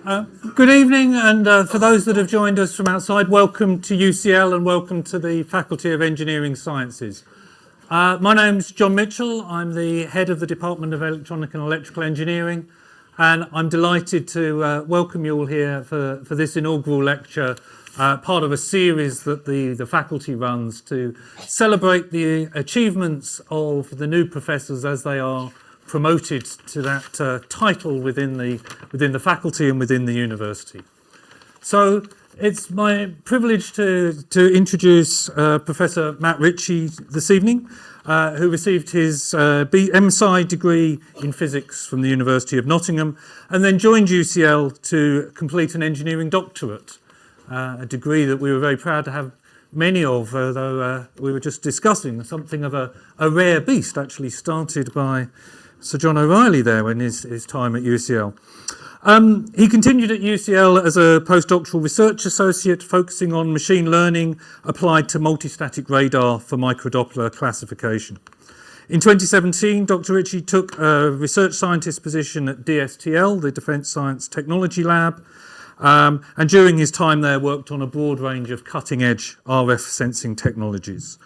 Good evening, and for those that have joined us from outside, welcome to UCL and welcome to the Faculty of Engineering Sciences. My name's John Mitchell. I'm the head of the Department of Electronic and Electrical Engineering, and I'm delighted to welcome you all here for this inaugural lecture, part of a series that the faculty runs to celebrate the achievements of the new professors as they are promoted to that title within the faculty and within the university. So it's my privilege to introduce Professor Matt Ritchie this evening, who received his MSci degree in physics from the University of Nottingham and then joined UCL to complete an engineering doctorate, a degree that we were very proud to have many of, though we were just discussing something of a rare beast, actually started by Sir John O'Reilly there in his time at UCL. He continued at UCL as a postdoctoral research associate, focusing on machine learning applied to multistatic radar for microdoppler classification. In 2017, Dr. Ritchie took a research scientist position at DSTL, the Defence Science Technology Lab, and during his time there worked on a broad range of cutting-edge RF sensing technologies.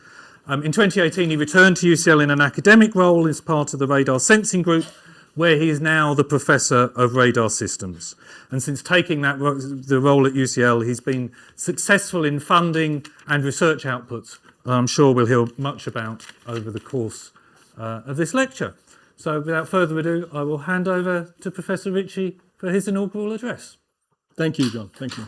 In 2018, he returned to UCL in an academic role as part of the radar sensing group, where he is now the Professor of Radar Systems. And since taking the role at UCL, he's been successful in funding and research outputs I'm sure we'll hear much about over the course of this lecture. So without further ado, I will hand over to Professor Ritchie for his inaugural address. Thank you, John. Thank you.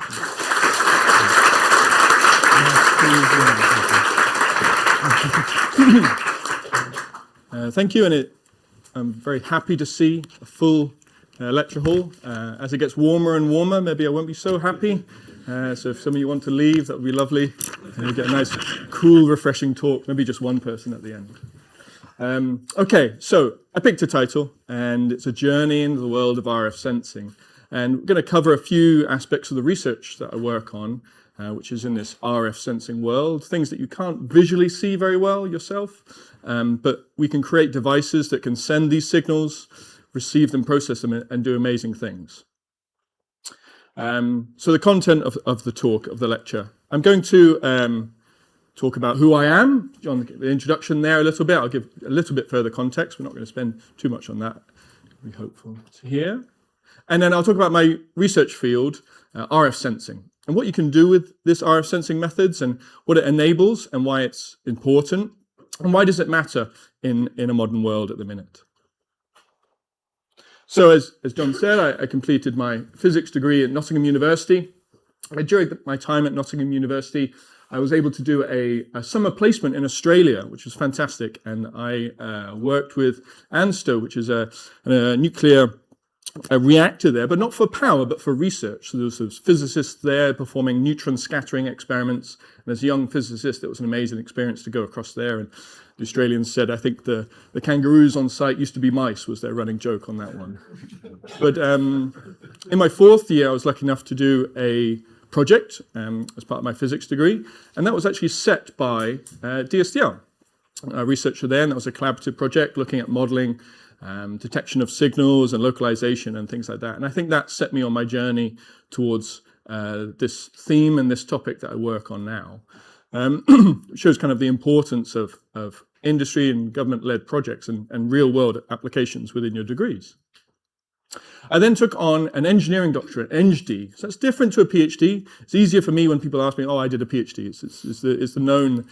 Thank you, and I'm very happy to see a full lecture hall. As it gets warmer and warmer, maybe I won't be so happy. So if some of you want to leave, that would be lovely. And you get a nice, cool, refreshing talk, maybe just one person at the end. Okay, so I picked a title, and it's a journey into the world of RF sensing. And we're going to cover a few aspects of the research that I work on, which is in this RF sensing world, things that you can't visually see very well yourself, but we can create devices that can send these signals, receive them, process them, and do amazing things. So the content of the talk, of the lecture, I'm going to talk about who I am. John, the introduction there a little bit. I'll give a little bit further context. We're not going to spend too much on that. We're hopeful to hear. And then I'll talk about my research field, RF sensing, and what you can do with this RF sensing methods and what it enables and why it's important and why does it matter in a modern world at the minute. So as John said, I completed my physics degree at Nottingham University. During my time at Nottingham University, I was able to do a summer placement in Australia, which was fantastic. And I worked with ANSTO, which is a nuclear reactor there, but not for power, but for research. So there was physicists there performing neutron scattering experiments. And as a young physicist, it was an amazing experience to go across there. And the Australians said, I think the kangaroos on site used to be mice, was their running joke on that one. But in my fourth year, I was lucky enough to do a project as part of my physics degree. And that was actually set by DSTL, a researcher there. And that was a collaborative project looking at modeling detection of signals and localization and things like that. And I think that set me on my journey towards this theme and this topic that I work on now. It shows kind of the importance of industry and government-led projects and real-world applications within your degrees. I then took on an engineering doctorate, EngD. So that's different to a PhD. It's easier for me when people ask me, oh, I did a PhD. It's the known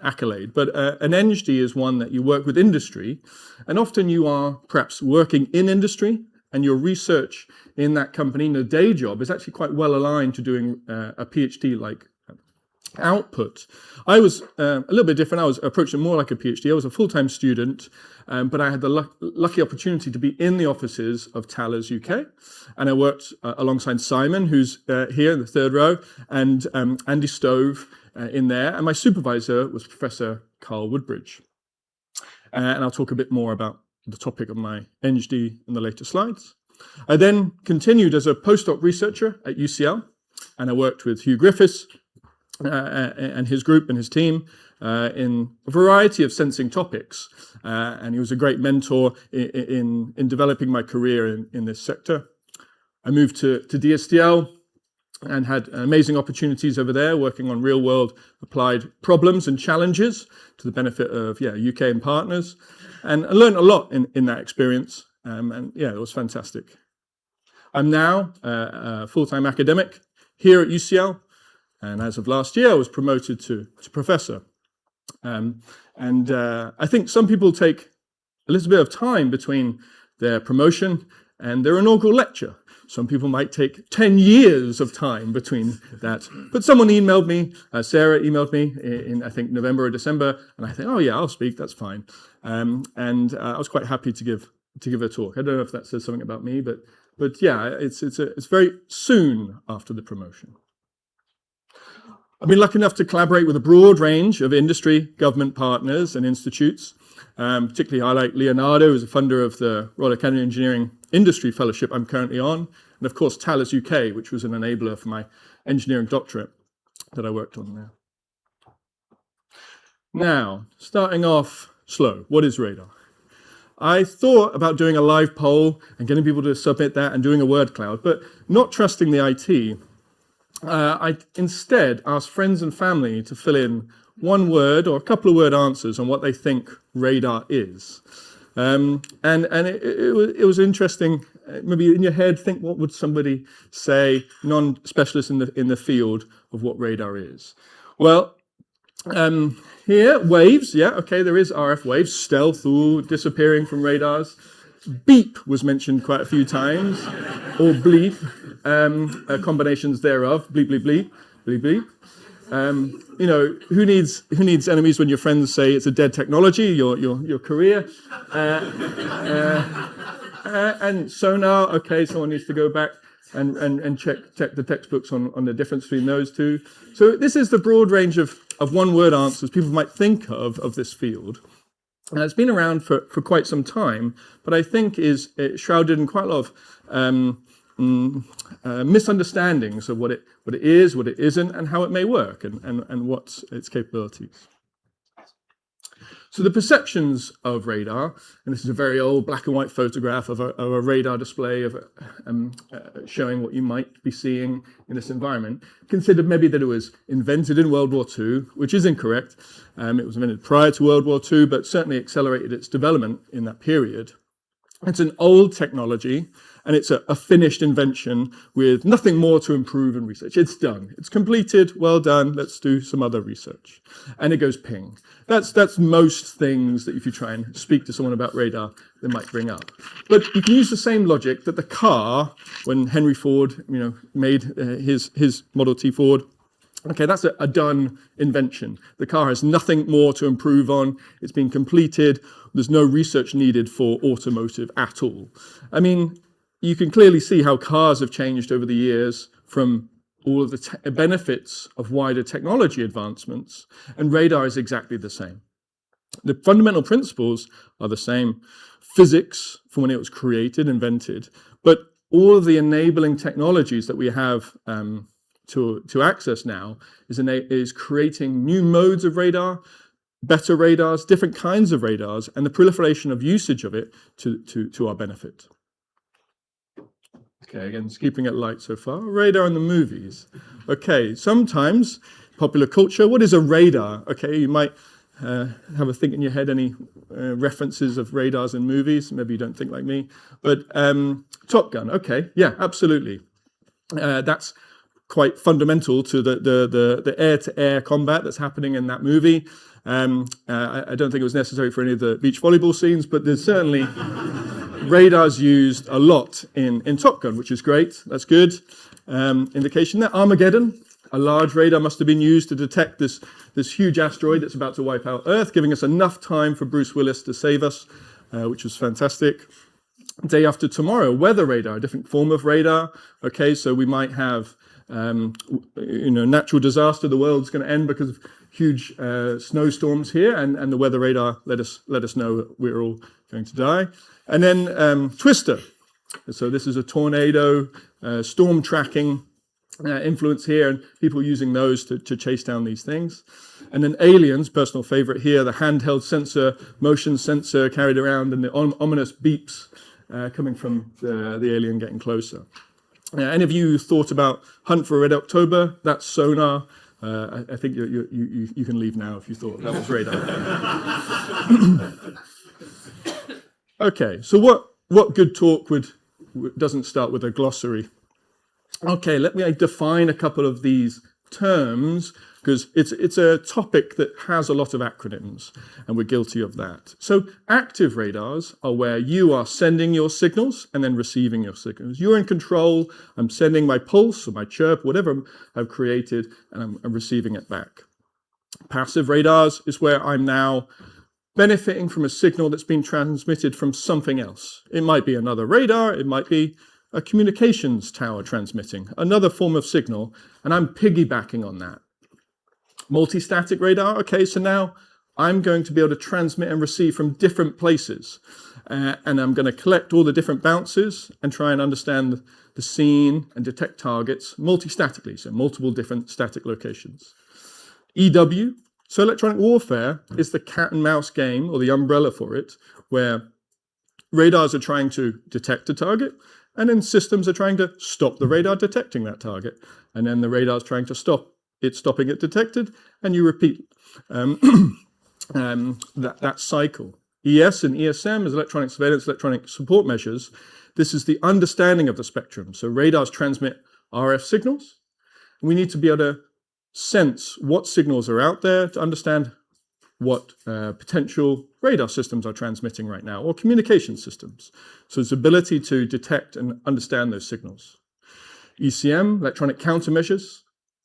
accolade. But an EngD is one that you work with industry. And often you are perhaps working in industry, and your research in that company, in a day job, is actually quite well aligned to doing a PhD-like output. I was a little bit different. I was approaching more like a PhD. I was a full-time student, but I had the lucky opportunity to be in the offices of Thales UK, and I worked alongside Simon, who's here in the third row, and Andy Stove in there, and my supervisor was Professor Carl Woodbridge. And I'll talk a bit more about the topic of my EngD in the later slides. I then continued as a postdoc researcher at UCL, and I worked with Hugh Griffiths and his group and his team in a variety of sensing topics. And he was a great mentor in developing my career in this sector. I moved to DSTL and had amazing opportunities over there, working on real-world applied problems and challenges to the benefit of UK and partners, and I learned a lot in that experience, and it was fantastic. I'm now a full-time academic here at UCL, and as of last year, I was promoted to professor. I think some people take a little bit of time between their promotion and their inaugural lecture. Some people might take 10 years of time between that. But someone emailed me, Sarah emailed me in I think, November or December, and I think, oh yeah, I'll speak, that's fine. I was quite happy to give a talk. I don't know if that says something about me, but yeah, it's very soon after the promotion. I've been lucky enough to collaborate with a broad range of industry, government partners and institutes. Particularly highlight Leonardo, who's a funder of the Royal Academy of Engineering Industry Fellowship I'm currently on, and of course Thales UK, which was an enabler for my engineering doctorate that I worked on there. Now, starting off slow, what is radar? I thought about doing a live poll and getting people to submit that and doing a word cloud, but not trusting the IT, I instead asked friends and family to fill in one word or a couple of word answers on what they think radar is. It was interesting. Maybe in your head, think what would somebody say, non-specialist in the field, of what radar is. Well, here, waves, yeah, okay, there is RF waves, stealth, disappearing from radars. Beep was mentioned quite a few times, or bleep, combinations thereof, bleep, bleep, bleep, bleep, bleep. Who needs enemies when your friends say it's a dead technology, your career? And sonar, okay, someone needs to go back and check the textbooks on the difference between those two. So this is the broad range of one-word answers people might think of this field. And it's been around for quite some time, but I think is shrouded in quite a lot of misunderstandings of what it is, what it isn't, and how it may work, and what's its capabilities. So the perceptions of radar, and this is a very old black and white photograph of a radar display of showing what you might be seeing in this environment, considered maybe that it was invented in World War II, which is incorrect. It was invented prior to World War II, but certainly accelerated its development in that period. It's an old technology, and it's a finished invention with nothing more to improve and research. It's done. It's completed. Well done. Let's do some other research. And it goes ping. That's most things that if you try and speak to someone about radar, they might bring up. But you can use the same logic that the car, when Henry Ford, made his Model T Ford. Okay, that's a done invention. The car has nothing more to improve on. It's been completed. There's no research needed for automotive at all. I mean, you can clearly see how cars have changed over the years from all of the benefits of wider technology advancements, and radar is exactly the same. The fundamental principles are the same. Physics, from when it was created, invented, but all of the enabling technologies that we have to access now is creating new modes of radar, better radars, different kinds of radars, and the proliferation of usage of it to our benefit. Okay, again, just keeping it light so far. Radar in the movies. Okay, sometimes popular culture. What is a radar? Okay, you might have a think in your head any references of radars in movies. Maybe you don't think like me. But Top Gun. Okay, yeah, absolutely. That's quite fundamental to the air-to-air combat that's happening in that movie. I don't think it was necessary for any of the beach volleyball scenes, but there's certainly radars used a lot in Top Gun, which is great. That's good. Indication there. Armageddon, a large radar must have been used to detect this huge asteroid that's about to wipe out Earth, giving us enough time for Bruce Willis to save us, which was fantastic. Day After Tomorrow, weather radar, a different form of radar. Okay, so we might have natural disaster. The world's going to end because of huge snowstorms here, and the weather radar let us know we're all going to die. And then Twister. So this is a tornado, storm tracking influence here, and people using those to chase down these things. And then Aliens, personal favorite here, the handheld sensor, motion sensor carried around, and the ominous beeps coming from the alien getting closer. Any of you thought about Hunt for Red October? That's sonar. I think you can leave now if you thought that was radar. Okay, so what good talk doesn't start with a glossary? Okay, let me define a couple of these terms, because it's a topic that has a lot of acronyms, and we're guilty of that. So active radars are where you are sending your signals and then receiving your signals. You're in control. I'm sending my pulse or my chirp, whatever I've created, and I'm receiving it back. Passive radars is where I'm now benefiting from a signal that's been transmitted from something else. It might be another radar, it might be a communications tower transmitting another form of signal, and I'm piggybacking on that. Multi-static radar, okay, so now I'm going to be able to transmit and receive from different places, and I'm going to collect all the different bounces and try and understand the scene and detect targets multi-statically, so multiple different static locations. EW, so electronic warfare, is the cat and mouse game, or the umbrella for it, where radars are trying to detect a target, and then systems are trying to stop the radar detecting that target, and then the radar is trying to stop it stopping it detected, and you repeat that cycle. ES and ESM is electronic surveillance, electronic support measures. This is the understanding of the spectrum. So radars transmit RF signals. We need to be able to sense what signals are out there to understand what potential radar systems are transmitting right now, or communication systems. So it's ability to detect and understand those signals. ECM, electronic countermeasures.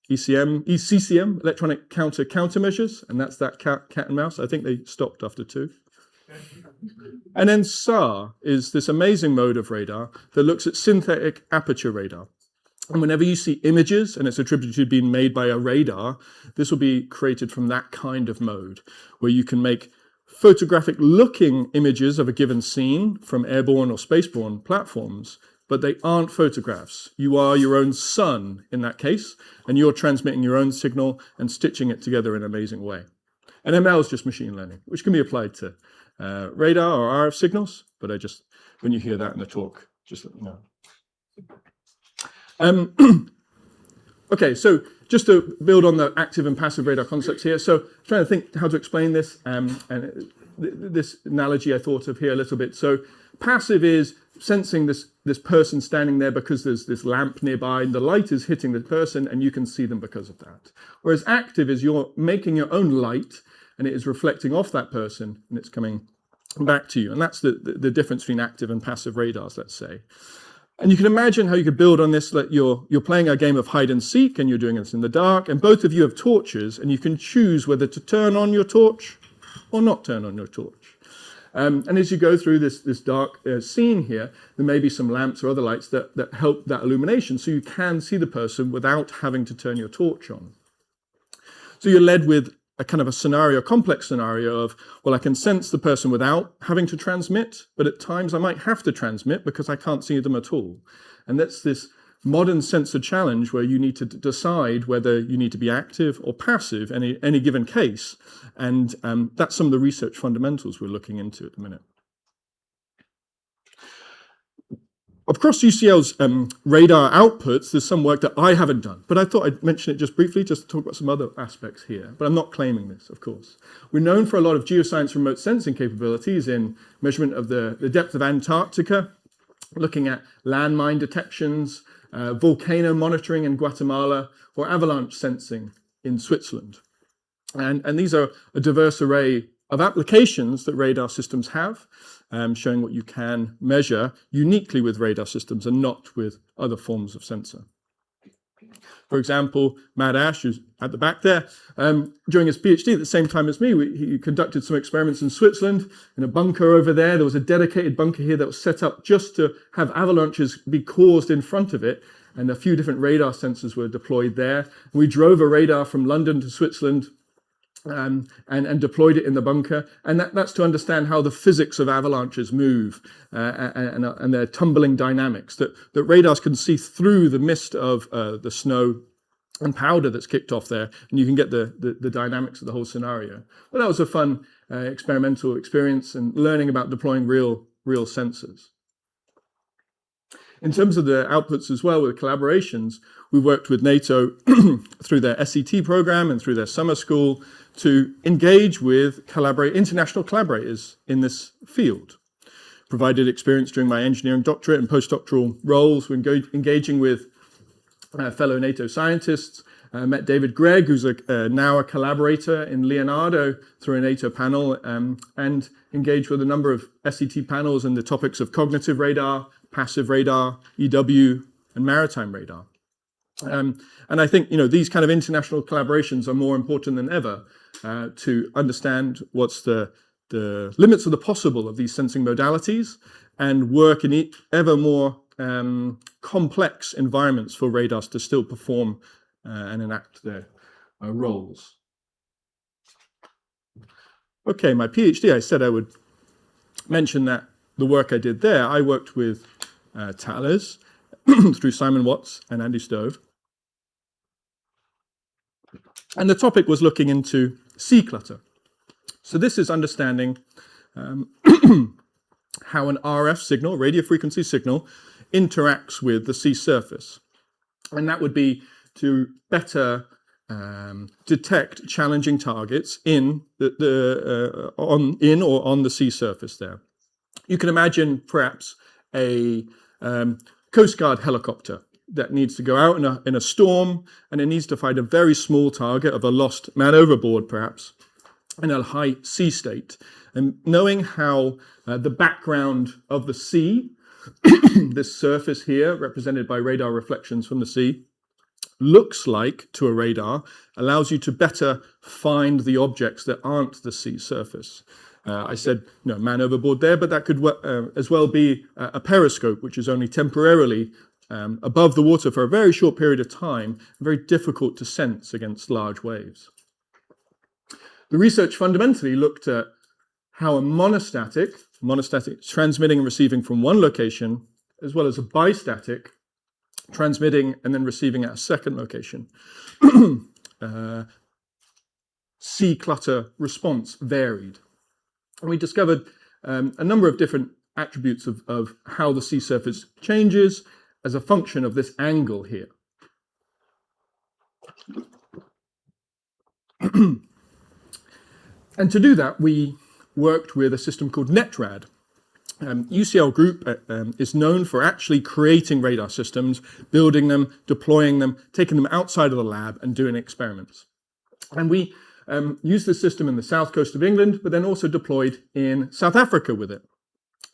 ECCM, electronic countermeasures, and that's that cat and mouse. I think they stopped after 2. And then SAR is this amazing mode of radar that looks at synthetic aperture radar. And whenever you see images, and it's attributed to being made by a radar, this will be created from that kind of mode, where you can make photographic-looking images of a given scene from airborne or spaceborne platforms, but they aren't photographs. You are your own sun in that case, and you're transmitting your own signal and stitching it together in an amazing way. And ML is just machine learning, which can be applied to radar or RF signals, but when you hear that in the talk, just let me know. Okay, so just to build on the active and passive radar concepts here, so I'm trying to think how to explain this, and this analogy I thought of here a little bit. So passive is sensing this person standing there because there's this lamp nearby and the light is hitting the person and you can see them because of that. Whereas active is you're making your own light and it is reflecting off that person and it's coming back to you. And that's the difference between active and passive radars, let's say. And you can imagine how you could build on this, that you're playing a game of hide and seek and you're doing this in the dark, and both of you have torches and you can choose whether to turn on your torch or not turn on your torch. And as you go through this dark scene here, there may be some lamps or other lights that help that illumination, so you can see the person without having to turn your torch on. So you're led with a kind of a scenario, complex scenario of, well, I can sense the person without having to transmit, but at times I might have to transmit because I can't see them at all. And that's this modern sensor challenge where you need to decide whether you need to be active or passive in any given case. And that's some of the research fundamentals we're looking into at the minute. Across UCL's radar outputs, there's some work that I haven't done, but I thought I'd mention it just briefly, just to talk about some other aspects here. But I'm not claiming this, of course. We're known for a lot of geoscience remote sensing capabilities in measurement of the depth of Antarctica, looking at landmine detections, volcano monitoring in Guatemala, or avalanche sensing in Switzerland. And these are a diverse array of applications that radar systems have, showing what you can measure uniquely with radar systems and not with other forms of sensor. For example, Matt Ash, who's at the back there, during his PhD at the same time as me, he conducted some experiments in Switzerland in a bunker over there. There was a dedicated bunker here that was set up just to have avalanches be caused in front of it, and a few different radar sensors were deployed there. We drove a radar from London to Switzerland and deployed it in the bunker, and that's to understand how the physics of avalanches move and their tumbling dynamics, that radars can see through the mist of the snow and powder that's kicked off there, and you can get the dynamics of the whole scenario. But that was a fun experimental experience and learning about deploying real sensors. In terms of the outputs as well, with collaborations, we worked with NATO through their SET program and through their summer school to engage with international collaborators in this field. Provided experience during my engineering doctorate and postdoctoral roles, we're engaging with fellow NATO scientists. Met David Gregg, who's now a collaborator in Leonardo through a NATO panel, and engaged with a number of SET panels in the topics of cognitive radar, passive radar, EW, and maritime radar. And I think these kind of international collaborations are more important than ever to understand what's the limits of the possible of these sensing modalities and work in ever more complex environments for radars to still perform and enact their roles. Okay, my PhD, I said I would mention that the work I did there, I worked with Thales through Simon Watts and Andy Stove. And the topic was looking into sea clutter. So this is understanding how an RF signal, radio frequency signal, interacts with the sea surface. And that would be to better detect challenging targets in or on the sea surface there. You can imagine perhaps a Coast Guard helicopter that needs to go out in a storm, and it needs to find a very small target of a lost man overboard, perhaps, in a high sea state. And knowing how the background of the sea, this surface here, represented by radar reflections from the sea, looks like to a radar, allows you to better find the objects that aren't the sea surface. I said, man overboard there, but that could as well be a periscope, which is only temporarily above the water for a very short period of time, very difficult to sense against large waves. The research fundamentally looked at how a monostatic transmitting and receiving from one location, as well as a bistatic, transmitting and then receiving at a second location. Sea clutter response varied. And we discovered a number of different attributes of how the sea surface changes as a function of this angle here. And to do that, we worked with a system called NetRad. UCL Group is known for actually creating radar systems, building them, deploying them, taking them outside of the lab and doing experiments. And we used this system in the south coast of England, but then also deployed in South Africa with it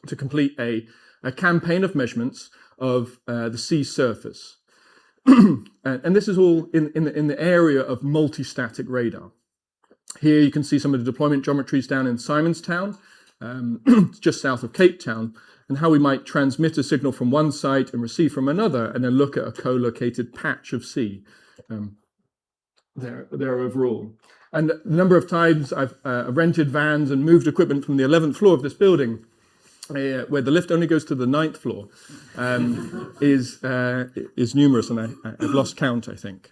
to complete a campaign of measurements of the sea surface. And this is all in the area of multistatic radar. Here you can see some of the deployment geometries down in Simonstown, just south of Cape Town, and how we might transmit a signal from one site and receive from another, and then look at a co-located patch of sea there overall. And a number of times I've rented vans and moved equipment from the 11th floor of this building, where the lift only goes to the 9th floor, is numerous, and I've lost count, I think.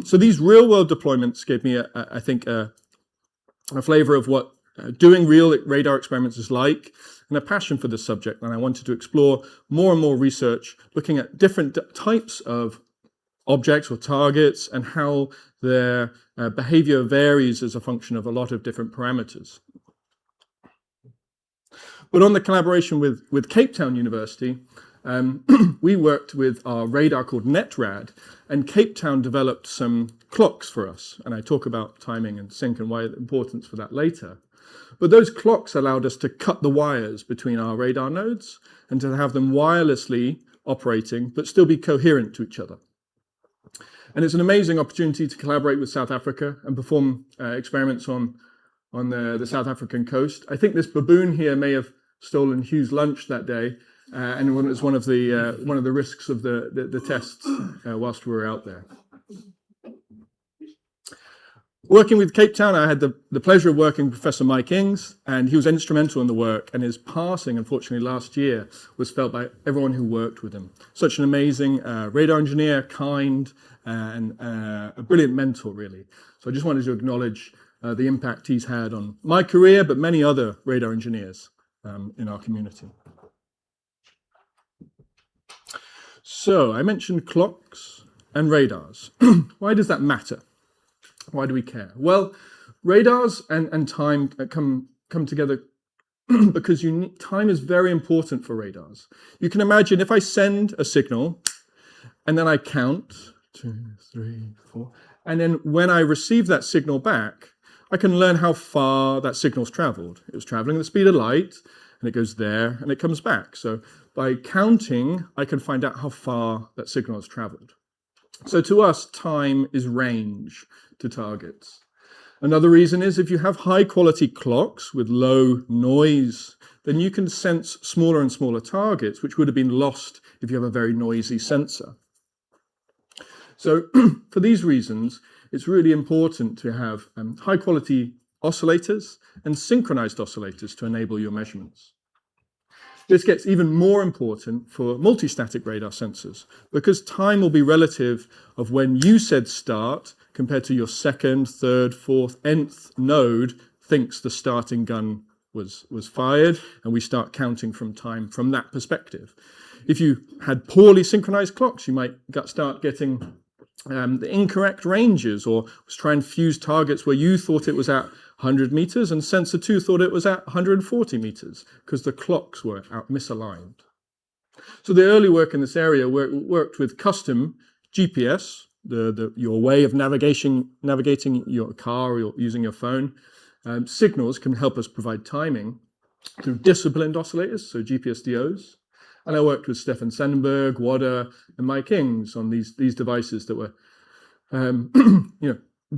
So these real-world deployments gave me, I think, a flavor of what doing real radar experiments is like, and a passion for this subject. And I wanted to explore more and more research, looking at different types of objects or targets and how their behavior varies as a function of a lot of different parameters. But on the collaboration with Cape Town University, we worked with our radar called NetRad, and Cape Town developed some clocks for us. And I talk about timing and sync and why the importance for that later. But those clocks allowed us to cut the wires between our radar nodes and to have them wirelessly operating, but still be coherent to each other. And it's an amazing opportunity to collaborate with South Africa and perform experiments on the South African coast. I think this baboon here may have stolen Hugh's lunch that day, and it was one of the risks of the tests whilst we were out there. Working with Cape Town, I had the pleasure of working with Professor Mike Ings, and he was instrumental in the work, and his passing, unfortunately, last year was felt by everyone who worked with him. Such an amazing radar engineer, kind, and a brilliant mentor, really. So I just wanted to acknowledge the impact he's had on my career, but many other radar engineers in our community. So I mentioned clocks and radars. Why does that matter? Why do we care? Well, radars and time come together because time is very important for radars. You can imagine if I send a signal and then I count 2, 3, 4, and then when I receive that signal back, I can learn how far that signal's traveled. It was traveling at the speed of light, and it goes there, and it comes back. So by counting, I can find out how far that signal has traveled. So to us, time is range to targets. Another reason is if you have high-quality clocks with low noise, then you can sense smaller and smaller targets, which would have been lost if you have a very noisy sensor. So for these reasons, it's really important to have high-quality oscillators and synchronized oscillators to enable your measurements. This gets even more important for multistatic radar sensors because time will be relative of when you said start compared to your second, third, fourth, nth node thinks the starting gun was fired, and we start counting from time from that perspective. If you had poorly synchronized clocks, you might start getting the incorrect ranges, or was trying to fuse targets where you thought it was at 100 meters and sensor 2 thought it was at 140 meters because the clocks were misaligned. So the early work in this area worked with custom GPS, your way of navigating your car or using your phone. Signals can help us provide timing through disciplined oscillators, so GPS DOs. And I worked with Stefan Sennenberg, Wadder, and Mike Ings on these devices that were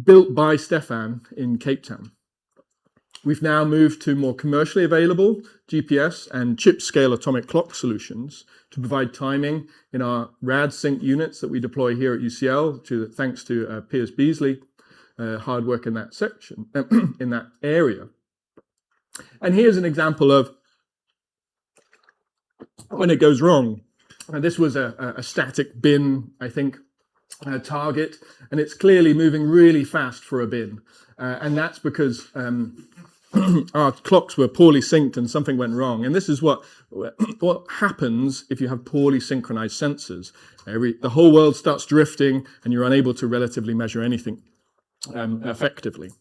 built by Stefan in Cape Town. We've now moved to more commercially available GPS and chip-scale atomic clock solutions to provide timing in our rad sync units that we deploy here at UCL, thanks to Piers Beasley, hard work in that section, in that area. And here's an example of when it goes wrong. This was a static bin, I think, target, and it's clearly moving really fast for a bin. And that's because our clocks were poorly synced and something went wrong. And this is what happens if you have poorly synchronized sensors. The whole world starts drifting and you're unable to relatively measure anything effectively.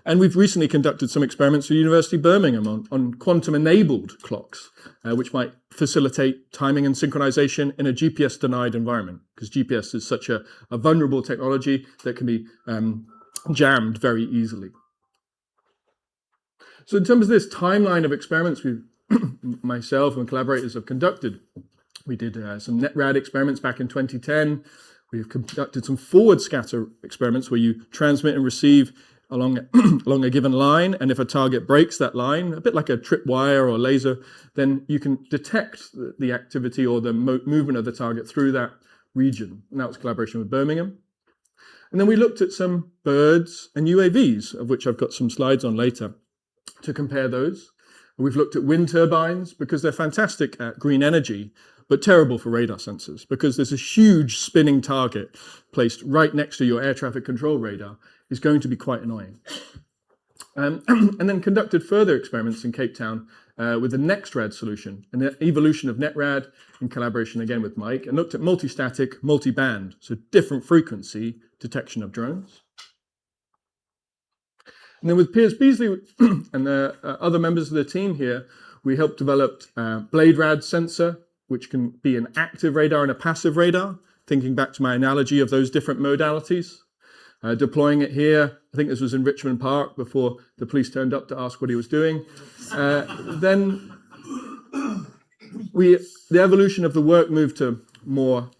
And we've recently conducted some experiments with University of Birmingham on quantum-enabled clocks, which might facilitate timing and synchronization in a GPS-denied environment, because GPS is such a vulnerable technology that can be jammed very easily. So in terms of this timeline of experiments myself and collaborators have conducted, we did some NetRad experiments back in 2010. We've conducted some forward scatter experiments where you transmit and receive along a given line, and if a target breaks that line, a bit like a tripwire or a laser, then you can detect the activity or the movement of the target through that region. And that was collaboration with Birmingham. And then we looked at some birds and UAVs, of which I've got some slides on later, to compare those. We've looked at wind turbines because they're fantastic at green energy, but terrible for radar sensors because there's a huge spinning target placed right next to your air traffic control radar is going to be quite annoying. And then conducted further experiments in Cape Town with the NextRad solution, and the evolution of NetRad in collaboration again with Mike, and looked at multistatic, multi-band, so different frequency detection of drones. And then with Piers Beasley and the other members of the team here, we helped develop BladeRad sensor, which can be an active radar and a passive radar, thinking back to my analogy of those different modalities. Deploying it here, I think this was in Richmond Park before the police turned up to ask what he was doing. Then the evolution of the work moved to more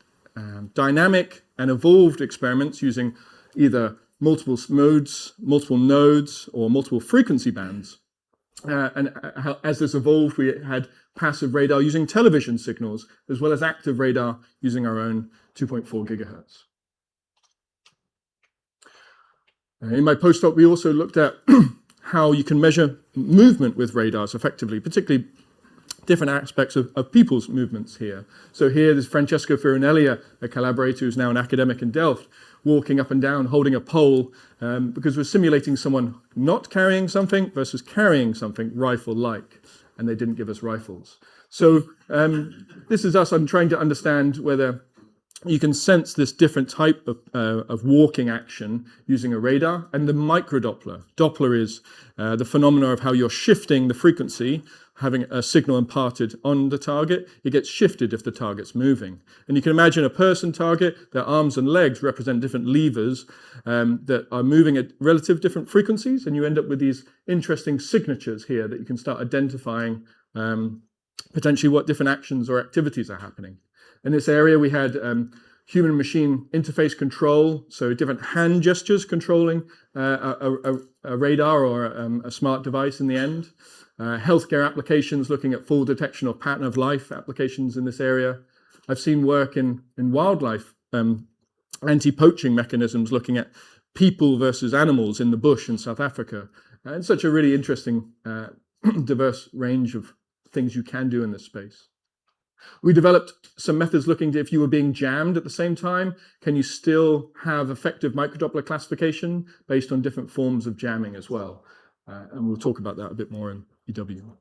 dynamic and evolved experiments using either multiple modes, multiple nodes, or multiple frequency bands. As this evolved, we had passive radar using television signals, as well as active radar using our own 2.4 gigahertz. In my postdoc, we also looked at how you can measure movement with radars effectively, particularly different aspects of people's movements here. So here, there's Francesco Firinelli, a collaborator who's now an academic in Delft, walking up and down, holding a pole, because we're simulating someone not carrying something versus carrying something rifle-like, and they didn't give us rifles. So this is us. I'm trying to understand whether you can sense this different type of walking action using a radar and the microdoppler. Doppler is the phenomena of how you're shifting the frequency, having a signal imparted on the target. It gets shifted if the target's moving. And you can imagine a person target, their arms and legs represent different levers that are moving at relative different frequencies, and you end up with these interesting signatures here that you can start identifying potentially what different actions or activities are happening. In this area, we had human-machine interface control, so different hand gestures controlling a radar or a smart device in the end. Healthcare applications looking at full detection of pattern of life applications in this area. I've seen work in wildlife, anti-poaching mechanisms looking at people versus animals in the bush in South Africa. And such a really interesting, diverse range of things you can do in this space. We developed some methods looking to if you were being jammed at the same time, can you still have effective microdoppler classification based on different forms of jamming as well? And we'll talk about that a bit more in EW.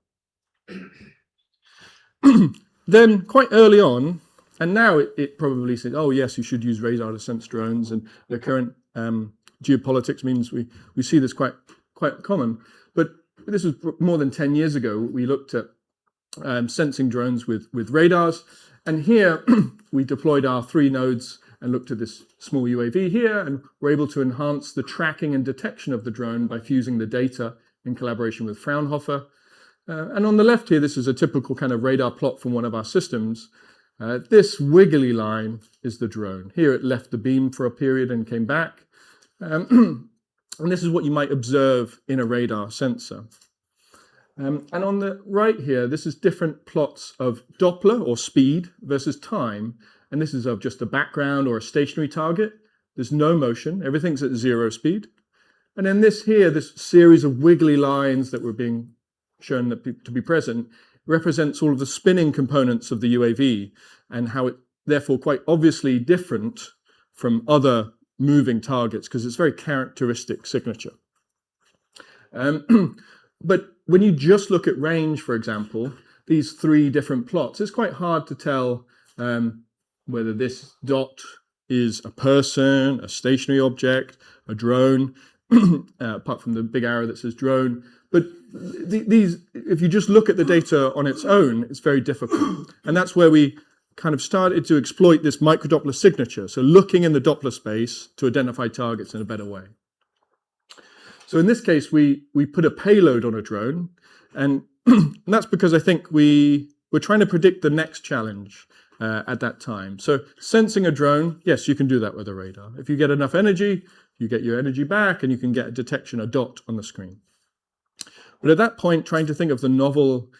Then quite early on, and now it probably says, oh yes, you should use radar to sense drones, and the current geopolitics means we see this quite common. But this was more than 10 years ago. We looked at sensing drones with radars. And here we deployed our 3 nodes and looked at this small UAV here, and we're able to enhance the tracking and detection of the drone by fusing the data in collaboration with Fraunhofer. And on the left here, this is a typical kind of radar plot from one of our systems. This wiggly line is the drone. Here it left the beam for a period and came back. And this is what you might observe in a radar sensor. And on the right here, this is different plots of Doppler or speed versus time. And this is of just a background or a stationary target. There's no motion. Everything's at 0 speed. And then this here, this series of wiggly lines that were being shown to be present, represents all of the spinning components of the UAV and how it therefore quite obviously different from other moving targets because it's very characteristic signature. But when you just look at range, for example, these 3 different plots, it's quite hard to tell whether this dot is a person, a stationary object, a drone, apart from the big arrow that says drone. But these, if you just look at the data on its own, it's very difficult. And that's where we kind of started to exploit this microdoppler signature. So looking in the Doppler space to identify targets in a better way. So in this case, we put a payload on a drone, and that's because I think we're trying to predict the next challenge at that time. So sensing a drone, yes, you can do that with a radar. If you get enough energy, you get your energy back, and you can get a detection, a dot on the screen. But at that point, trying to think of the novel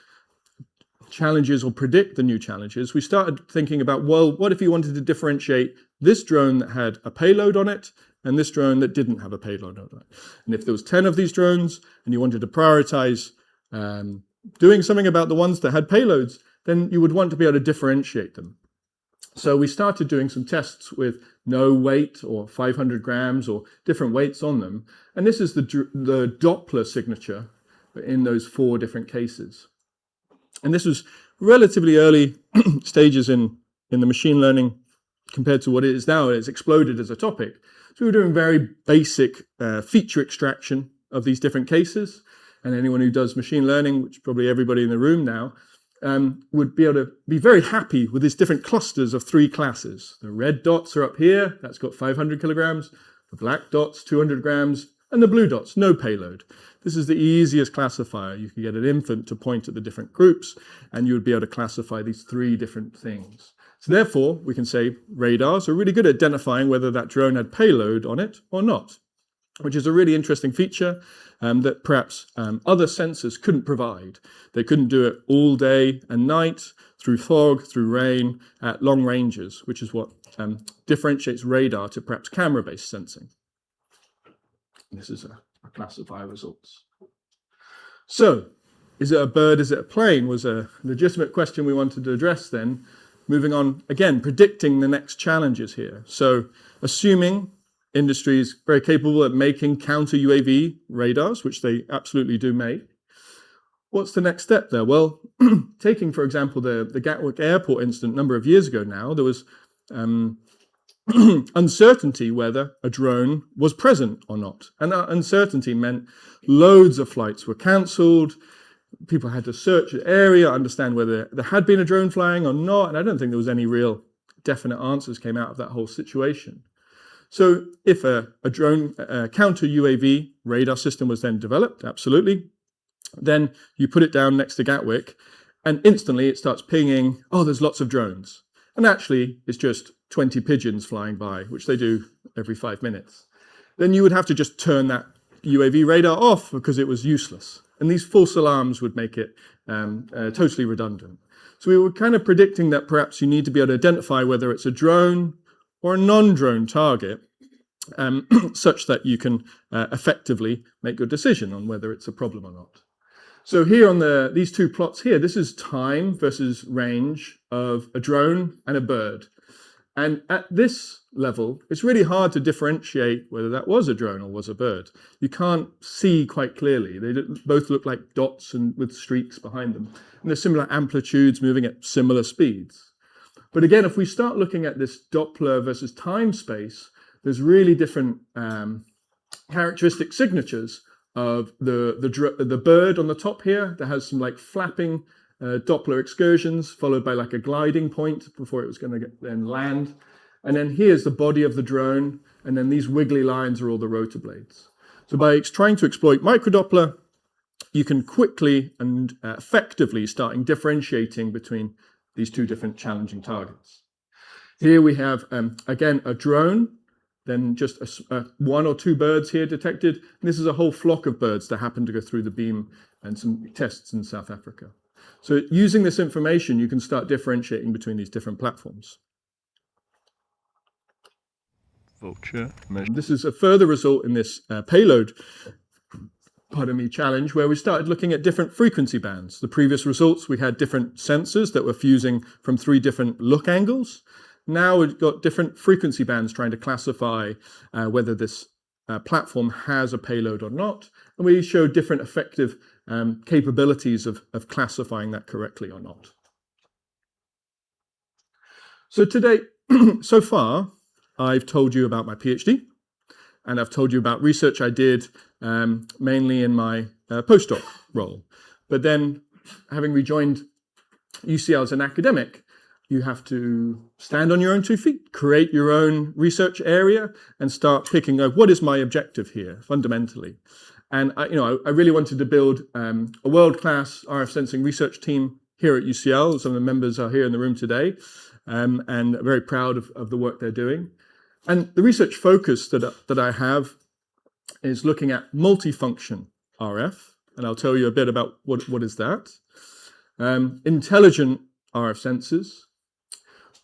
challenges or predict the new challenges, we started thinking about, well, what if you wanted to differentiate this drone that had a payload on it and this drone that didn't have a payload on it? And if there was 10 of these drones and you wanted to prioritize doing something about the ones that had payloads, then you would want to be able to differentiate them. So we started doing some tests with no weight or 500 grams or different weights on them. And this is the Doppler signature in those 4 different cases. And this was relatively early stages in the machine learning compared to what it is now. It's exploded as a topic. So we were doing very basic feature extraction of these different cases. And anyone who does machine learning, which probably everybody in the room now, would be able to be very happy with these different clusters of 3 classes. The red dots are up here. That's got 500 kilograms. The black dots, 200 grams. And the blue dots, no payload. This is the easiest classifier. You can get an infant to point at the different groups, and you would be able to classify these 3 different things. So therefore, we can say radars are really good at identifying whether that drone had payload on it or not, which is a really interesting feature that perhaps other sensors couldn't provide. They couldn't do it all day and night, through fog, through rain, at long ranges, which is what differentiates radar to perhaps camera-based sensing. This is a classifier results. So, is it a bird, is it a plane, was a legitimate question we wanted to address then. Moving on, again, predicting the next challenges here. So, assuming industry is very capable at making counter-UAV radars, which they absolutely do make, What's the next step there? Well, taking, for example, the Gatwick Airport incident a number of years ago now, there was uncertainty whether a drone was present or not. And that uncertainty meant loads of flights were cancelled. People had to search the area, understand whether there had been a drone flying or not. And I don't think there was any real definite answers came out of that whole situation. So if a drone counter UAV radar system was then developed, absolutely, then you put it down next to Gatwick and instantly it starts pinging, oh, there's lots of drones. And actually it's just 20 pigeons flying by, which they do every 5 minutes. Then you would have to just turn that UAV radar off because it was useless. And these false alarms would make it totally redundant. So we were kind of predicting that perhaps you need to be able to identify whether it's a drone or a non-drone target, such that you can effectively make your decision on whether it's a problem or not. So here on these two plots here, this is time versus range of a drone and a bird. And at this level, it's really hard to differentiate whether that was a drone or was a bird. You can't see quite clearly. They both look like dots and with streaks behind them. And there's similar amplitudes moving at similar speeds. But again, if we start looking at this Doppler versus time space, there's really different characteristic signatures of the bird on the top here that has some like flapping Doppler excursions, followed by like a gliding point before it was going to then land. And then here's the body of the drone, and then these wiggly lines are all the rotor blades. So by trying to exploit microdoppler, you can quickly and effectively start differentiating between these two different challenging targets. Here we have, again, a drone, then just one or two birds here detected. And this is a whole flock of birds that happen to go through the beam and some tests in South Africa. So using this information, you can start differentiating between these different platforms. Vulture. This is a further result in this payload challenge where we started looking at different frequency bands. The previous results, we had different sensors that were fusing from 3 different look angles. Now we've got different frequency bands trying to classify whether this platform has a payload or not. And we showed different effective capabilities of classifying that correctly or not. So today, so far, I've told you about my PhD, and I've told you about research I did mainly in my postdoc role. But then, having rejoined UCL as an academic, you have to stand on your own 2 feet, create your own research area, and start picking up what is my objective here, fundamentally. And I really wanted to build a world-class RF sensing research team here at UCL. Some of the members are here in the room today, and I'm very proud of the work they're doing. And the research focus that I have is looking at multifunction RF, and I'll tell you a bit about what is that. Intelligent RF sensors,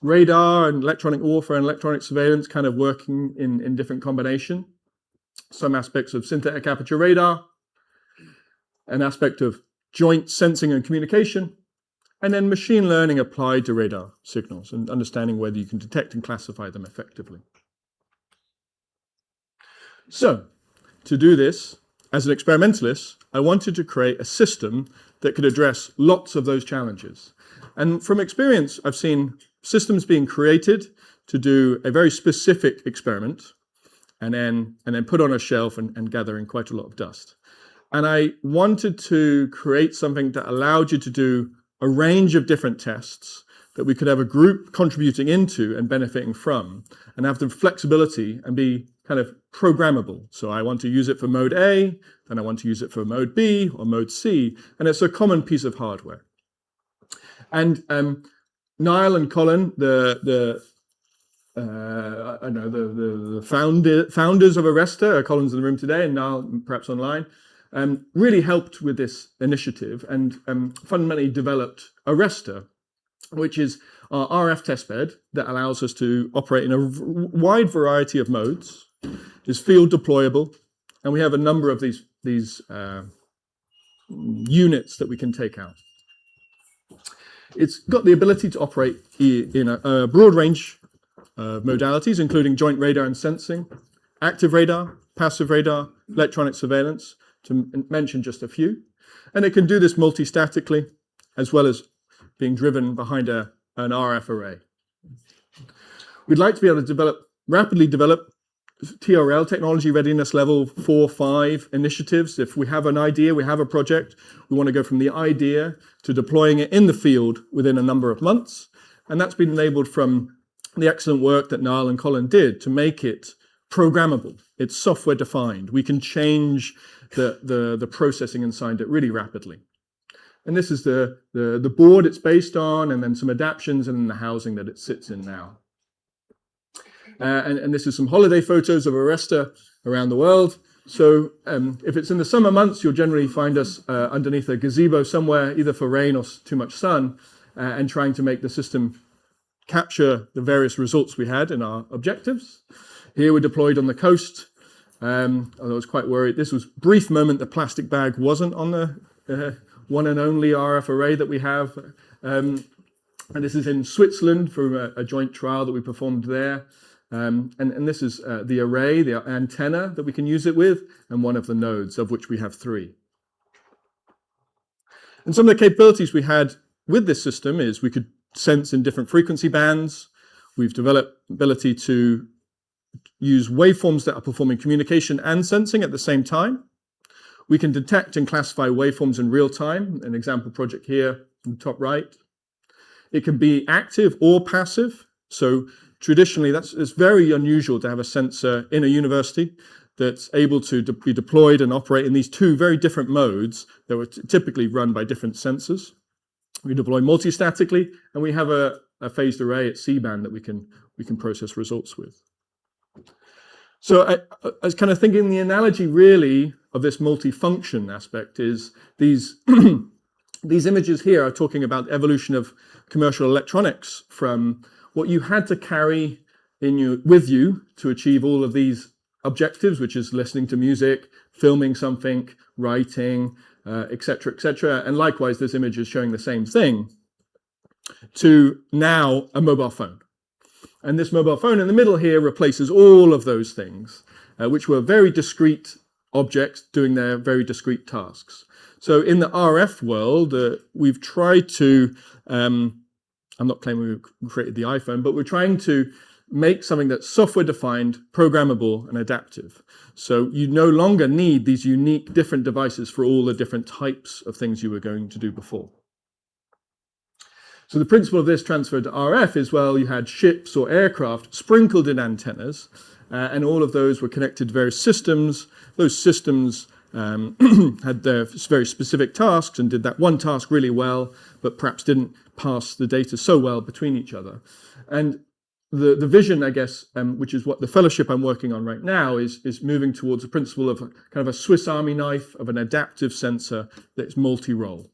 radar and electronic warfare and electronic surveillance kind of working in different combination. Some aspects of synthetic aperture radar, an aspect of joint sensing and communication, and then machine learning applied to radar signals and understanding whether you can detect and classify them effectively. So, to do this, as an experimentalist, I wanted to create a system that could address lots of those challenges. And from experience, I've seen systems being created to do a very specific experiment and then put on a shelf and gathering quite a lot of dust. And I wanted to create something that allowed you to do a range of different tests that we could have a group contributing into and benefiting from, and have the flexibility and be kind of programmable. So I want to use it for mode A, then I want to use it for mode B or mode C, and it's a common piece of hardware. And Niall and Colin, the founders of Aresta, Colin's in the room today, and Niall perhaps online, really helped with this initiative and fundamentally developed Aresta, which is our RF testbed that allows us to operate in a wide variety of modes, is field deployable, and we have a number of these units that we can take out. It's got the ability to operate in a broad range of modalities, including joint radar and sensing, active radar, passive radar, electronic surveillance, to mention just a few. And it can do this multi-statically, as well as being driven behind an RF array. We'd like to be able to rapidly develop TRL, technology readiness level 4, 5 initiatives. If we have an idea, we have a project, we want to go from the idea to deploying it in the field within a number of months. And that's been enabled from the excellent work that Niall and Colin did to make it programmable. It's software defined. We can change the processing inside it really rapidly. And this is the board it's based on, and then some adaptions, and then the housing that it sits in now. And this is some holiday photos of Aresta around the world. So if it's in the summer months, you'll generally find us underneath a gazebo somewhere, either for rain or too much sun, and trying to make the system capture the various results we had in our objectives. Here we're deployed on the coast. Although I was quite worried. This was a brief moment the plastic bag wasn't on the one and only RF array that we have. And this is in Switzerland for a joint trial that we performed there. And this is the array, the antenna that we can use it with, and one of the nodes, of which we have 3. And some of the capabilities we had with this system is we could sense in different frequency bands. We've developed ability to use waveforms that are performing communication and sensing at the same time. We can detect and classify waveforms in real time, an example project here in the top right. It can be active or passive. So traditionally, it's very unusual to have a sensor in a university that's able to be deployed and operate in these 2 very different modes that were typically run by different sensors. We deploy multi-statically, and we have a phased array at C-band that we can process results with. So I was kind of thinking the analogy really of this multifunction aspect is these these images here are talking about the evolution of commercial electronics from what you had to carry with you to achieve all of these objectives, which is listening to music, filming something, writing, etc., etc. And likewise, this image is showing the same thing, to now a mobile phone. And this mobile phone in the middle here replaces all of those things, which were very discrete objects doing their very discrete tasks. So in the RF world, we've tried to, I'm not claiming we created the iPhone, but we're trying to make something that's software defined, programmable, and adaptive. So you no longer need these unique different devices for all the different types of things you were going to do before. So the principle of this transferred to RF is, well, you had ships or aircraft sprinkled in antennas, and all of those were connected to various systems. Those systems had their very specific tasks and did that one task really well, but perhaps didn't pass the data so well between each other. And the vision, I guess, which is what the fellowship I'm working on right now, is moving towards a principle of kind of a Swiss Army knife of an adaptive sensor that's multi-role.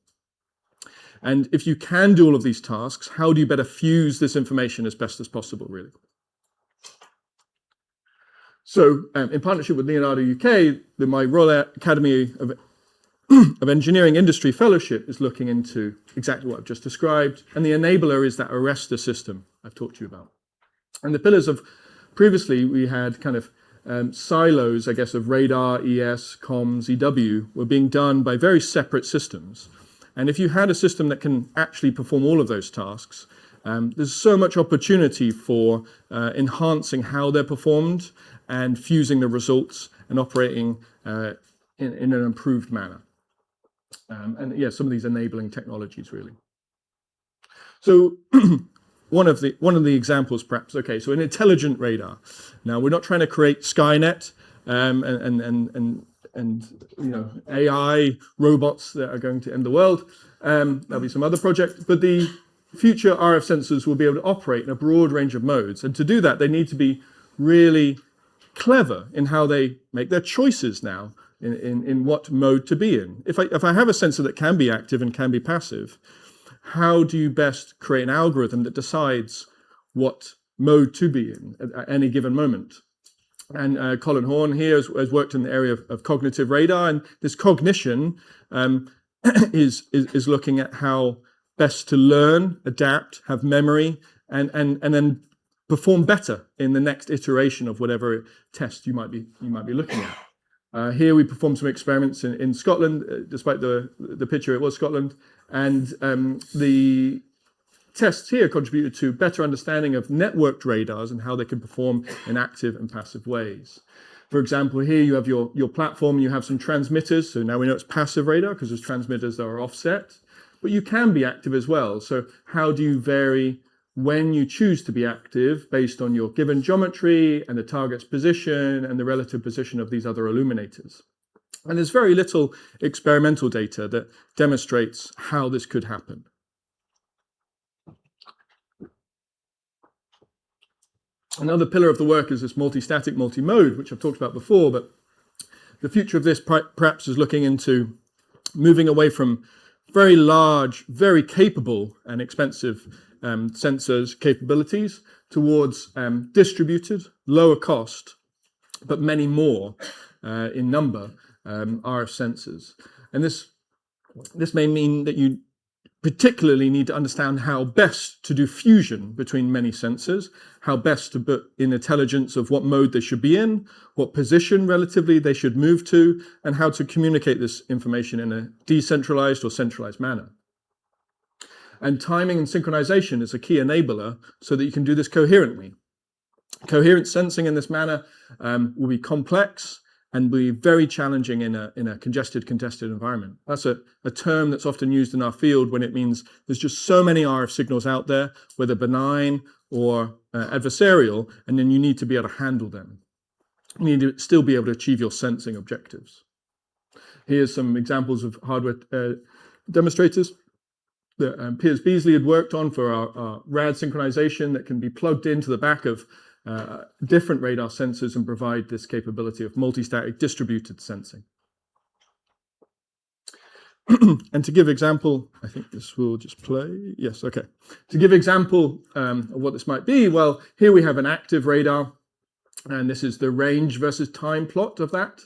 And if you can do all of these tasks, how do you better fuse this information as best as possible, really? So in partnership with Leonardo UK, my Royal Academy of Engineering Industry Fellowship is looking into exactly what I've just described. And the enabler is that Aresta system I've talked to you about. And the pillars of, previously we had kind of silos, I guess, of radar, ES, comms, EW were being done by very separate systems. And if you had a system that can actually perform all of those tasks, there's so much opportunity for enhancing how they're performed and fusing the results and operating in an improved manner. And yeah, some of these enabling technologies, really. So one of the examples, perhaps, okay, so an intelligent radar. Now, we're not trying to create Skynet and you know, AI robots that are going to end the world. There'll be some other project, but the future RF sensors will be able to operate in a broad range of modes. And to do that, they need to be really clever in how they make their choices now in what mode to be in. If I have a sensor that can be active and can be passive, how do you best create an algorithm that decides what mode to be in at any given moment? And Colin Horn here has worked in the area of cognitive radar, and this cognition is looking at how best to learn, adapt, have memory, and then perform better in the next iteration of whatever test you might be looking at. Here we performed some experiments in Scotland, despite the picture it was Scotland, and the tests here contributed to better understanding of networked radars and how they can perform in active and passive ways. For example, here you have your platform, you have some transmitters, so now we know it's passive radar because there's transmitters that are offset, but you can be active as well. So how do you vary when you choose to be active based on your given geometry and the target's position and the relative position of these other illuminators? And there's very little experimental data that demonstrates how this could happen. Another pillar of the work is this multi-static, multi-mode, which I've talked about before, but the future of this perhaps is looking into moving away from very large, very capable and expensive sensors capabilities towards distributed, lower cost, but many more in number RF sensors. And this may mean that you particularly need to understand how best to do fusion between many sensors, how best to put in intelligence of what mode they should be in, what position relatively they should move to, and how to communicate this information in a decentralized or centralized manner. And timing and synchronization is a key enabler so that you can do this coherently. Coherent sensing in this manner will be complex and be very challenging in a congested, contested environment. That's a term that's often used in our field when it means there's just so many RF signals out there, whether benign or adversarial, and then you need to be able to handle them. You need to still be able to achieve your sensing objectives. Here's some examples of hardware demonstrators that Piers Beasley had worked on for our rad synchronization that can be plugged into the back of different radar sensors and provide this capability of multi-static distributed sensing. And to give example, I think this will just play. Yes, okay. To give example of what this might be, well, here we have an active radar, and this is the range versus time plot of that.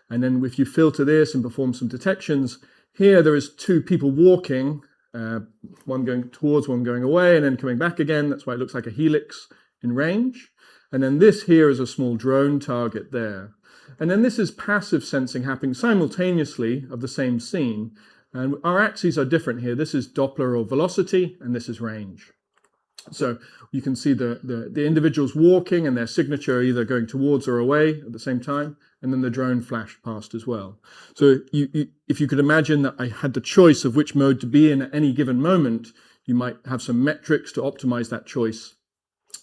And then if you filter this and perform some detections, here there is two people walking, one going towards, one going away, and then coming back again. That's why it looks like a helix in range. And then this here is a small drone target there. And then this is passive sensing happening simultaneously of the same scene. And our axes are different here. This is Doppler or velocity, and this is range. So you can see the individuals walking and their signature either going towards or away at the same time, and then the drone flashed past as well. So if you could imagine that I had the choice of which mode to be in at any given moment, you might have some metrics to optimize that choice.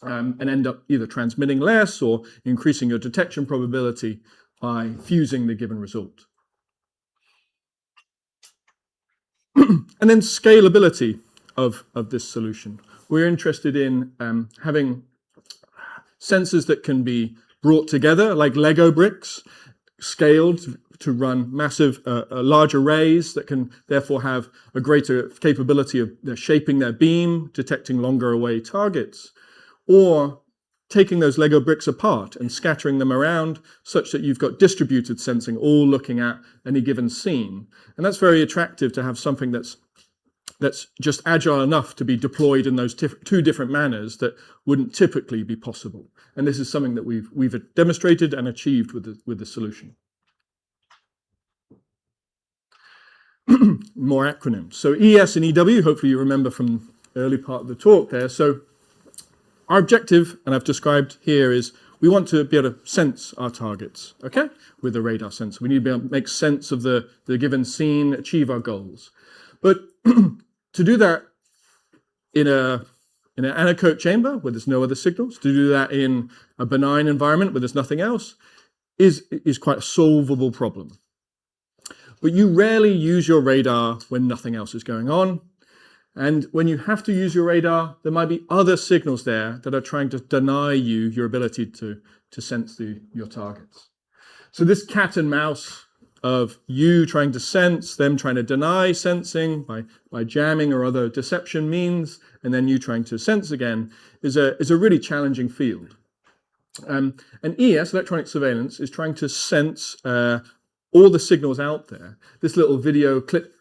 And end up either transmitting less or increasing your detection probability by fusing the given result. And then scalability of this solution. We're interested in having sensors that can be brought together like Lego bricks, scaled to run massive, large arrays that can therefore have a greater capability of shaping their beam, detecting longer away targets, or taking those Lego bricks apart and scattering them around such that you've got distributed sensing all looking at any given scene. And that's very attractive to have something that's just agile enough to be deployed in those two different manners that wouldn't typically be possible. And this is something that we've demonstrated and achieved with the solution. More acronyms. So ES and EW, hopefully you remember from the early part of the talk there. So our objective, and I've described here, is we want to be able to sense our targets, okay, with a radar sensor. We need to be able to make sense of the given scene, achieve our goals. But to do that in an anechoic chamber where there's no other signals, to do that in a benign environment where there's nothing else, is quite a solvable problem. But you rarely use your radar when nothing else is going on. And when you have to use your radar, there might be other signals there that are trying to deny you your ability to sense your targets. So this cat and mouse of you trying to sense, them trying to deny sensing by jamming or other deception means, and then you trying to sense again, is a really challenging field. And ES, electronic surveillance, is trying to sense all the signals out there. This little video clip,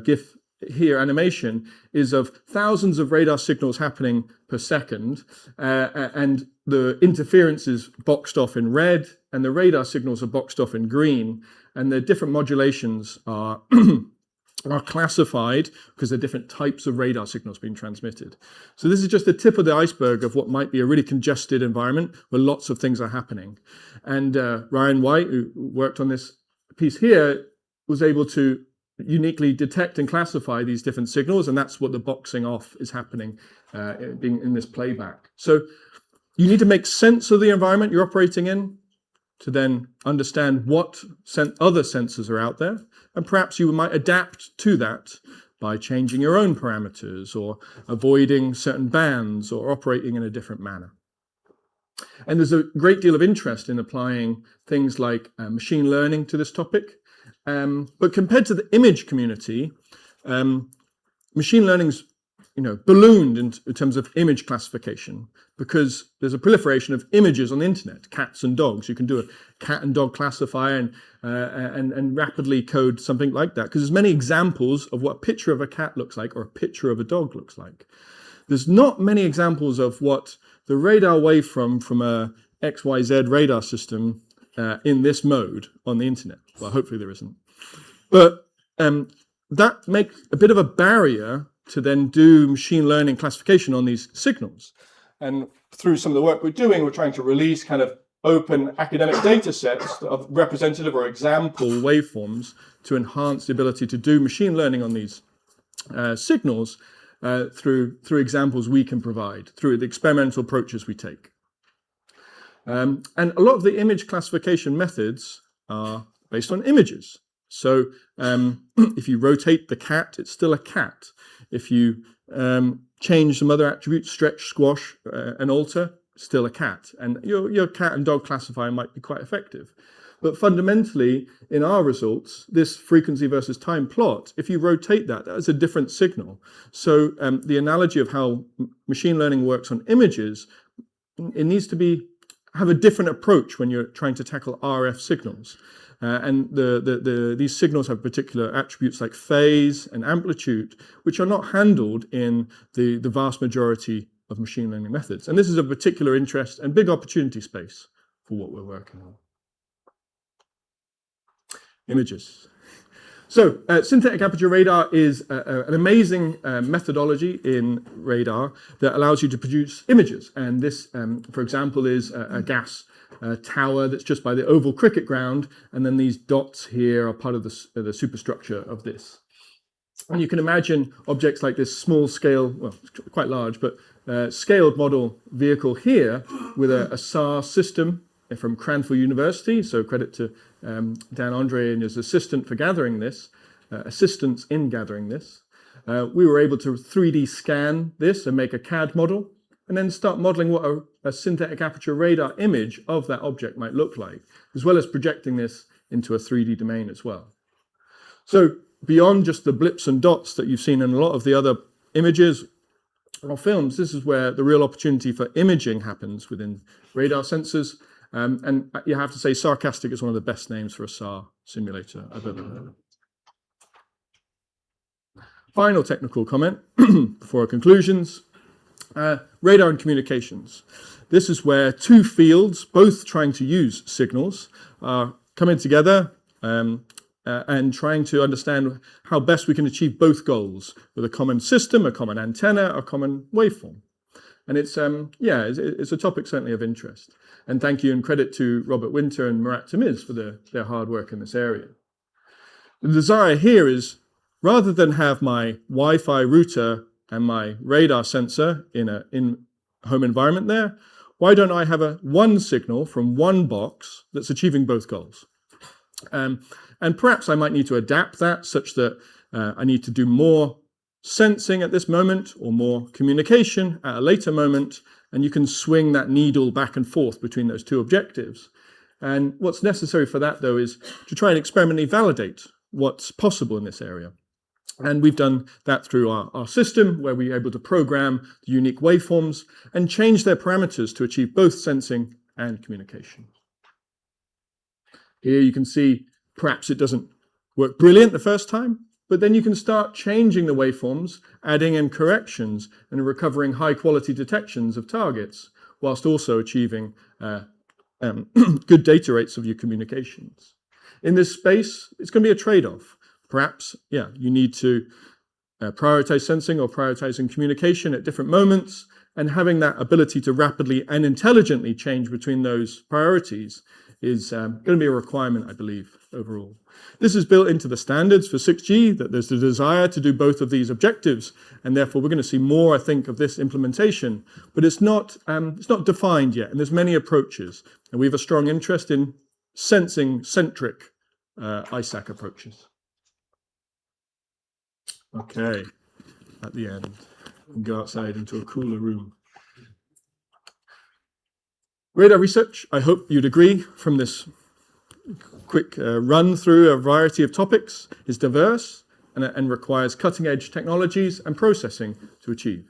GIF here, animation, is of thousands of radar signals happening per second, and the interference is boxed off in red, and the radar signals are boxed off in green, and the different modulations are are classified because there are different types of radar signals being transmitted. So this is just the tip of the iceberg of what might be a really congested environment where lots of things are happening. And Ryan White, who worked on this piece here, was able to uniquely detect and classify these different signals, and that's what the boxing off is happening being in this playback. So you need to make sense of the environment you're operating in to then understand what other sensors are out there, and perhaps you might adapt to that by changing your own parameters or avoiding certain bands or operating in a different manner. And there's a great deal of interest in applying things like machine learning to this topic. But compared to the image community, machine learning's ballooned in terms of image classification because there's a proliferation of images on the internet, cats and dogs. You can do a cat and dog classifier and rapidly code something like that because there's many examples of what a picture of a cat looks like or a picture of a dog looks like. There's not many examples of what the radar waveform from a XYZ radar system in this mode on the internet. Well, hopefully there isn't. But that makes a bit of a barrier to then do machine learning classification on these signals. And through some of the work we're doing, we're trying to release kind of open academic data sets of representative or example waveforms to enhance the ability to do machine learning on these signals through examples we can provide, through the experimental approaches we take. And a lot of the image classification methods are based on images. So if you rotate the cat, it's still a cat. If you change some other attributes, stretch, squash, and alter, still a cat. And your cat and dog classifier might be quite effective. But fundamentally, in our results, this frequency versus time plot, if you rotate that, that's a different signal. So the analogy of how machine learning works on images, it needs to have a different approach when you're trying to tackle RF signals. And these signals have particular attributes like phase and amplitude, which are not handled in the vast majority of machine learning methods. And this is of particular interest and big opportunity space for what we're working on. Images. So synthetic aperture radar is an amazing methodology in radar that allows you to produce images. And this, for example, is a gas tower that's just by the oval cricket ground. And then these dots here are part of the superstructure of this. And you can imagine objects like this small scale, well, quite large, but scaled model vehicle here with a SAR system from Cranfield University. So credit to Dan Andre and his assistant for gathering this, assistance in gathering this. We were able to 3D scan this and make a CAD model and then start modeling what a synthetic aperture radar image of that object might look like, as well as projecting this into a 3D domain as well. So beyond just the blips and dots that you've seen in a lot of the other images or films, this is where the real opportunity for imaging happens within radar sensors. And you have to say sarcastic is one of the best names for a SAR simulator I've ever heard. Final technical comment before our conclusions. Radar and communications. This is where two fields, both trying to use signals, are coming together and trying to understand how best we can achieve both goals with a common system, a common antenna, a common waveform. And it's a topic certainly of interest. And thank you and credit to Robert Winter and Murat Temiz for their hard work in this area. The desire here is, rather than have my Wi-Fi router and my radar sensor in a home environment there, why don't I have one signal from one box that's achieving both goals? And perhaps I might need to adapt that such that I need to do more sensing at this moment or more communication at a later moment, and you can swing that needle back and forth between those two objectives. And what's necessary for that, though, is to try and experimentally validate what's possible in this area. And we've done that through our system, where we're able to program the unique waveforms and change their parameters to achieve both sensing and communication. Here you can see perhaps it doesn't work brilliant the first time, but then you can start changing the waveforms, adding in corrections and recovering high quality detections of targets, whilst also achieving good data rates of your communications. In this space, it's going to be a trade-off. Perhaps, yeah, you need to prioritize sensing or prioritizing communication at different moments, and having that ability to rapidly and intelligently change between those priorities is going to be a requirement, I believe, overall. This is built into the standards for 6G, that there's the desire to do both of these objectives, and therefore we're going to see more, I think, of this implementation. But it's not defined yet, and there's many approaches, and we have a strong interest in sensing-centric ISAC approaches. Okay, at the end, we can go outside into a cooler room. Radar research, I hope you'd agree from this quick run through a variety of topics, is diverse and requires cutting-edge technologies and processing to achieve.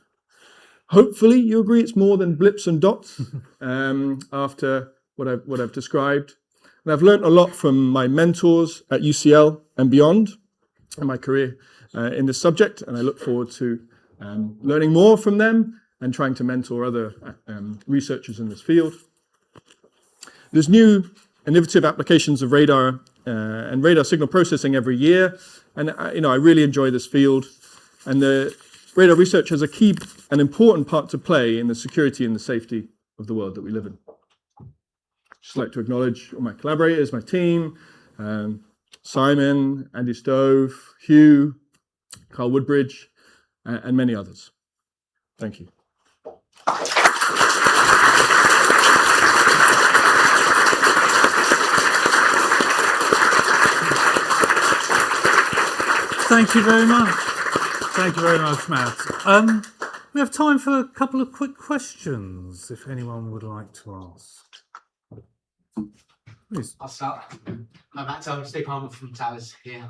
Hopefully you agree it's more than blips and dots after what I've described. And I've learned a lot from my mentors at UCL and beyond in my career in this subject, and I look forward to learning more from them and trying to mentor other researchers in this field. There's new innovative applications of radar and radar signal processing every year, and I really enjoy this field. And the radar research has a key and important part to play in the security and the safety of the world that we live in. Just like to acknowledge all my collaborators, my team, Simon, Andy Stove, Hugh, Carl Woodbridge, and many others. Thank you. Thank you very much. Thank you very much, Matt. We have time for a couple of quick questions, if anyone would like to ask. Please. I'll start. Hi, Matt. I'm Steve Palmer from Towers here.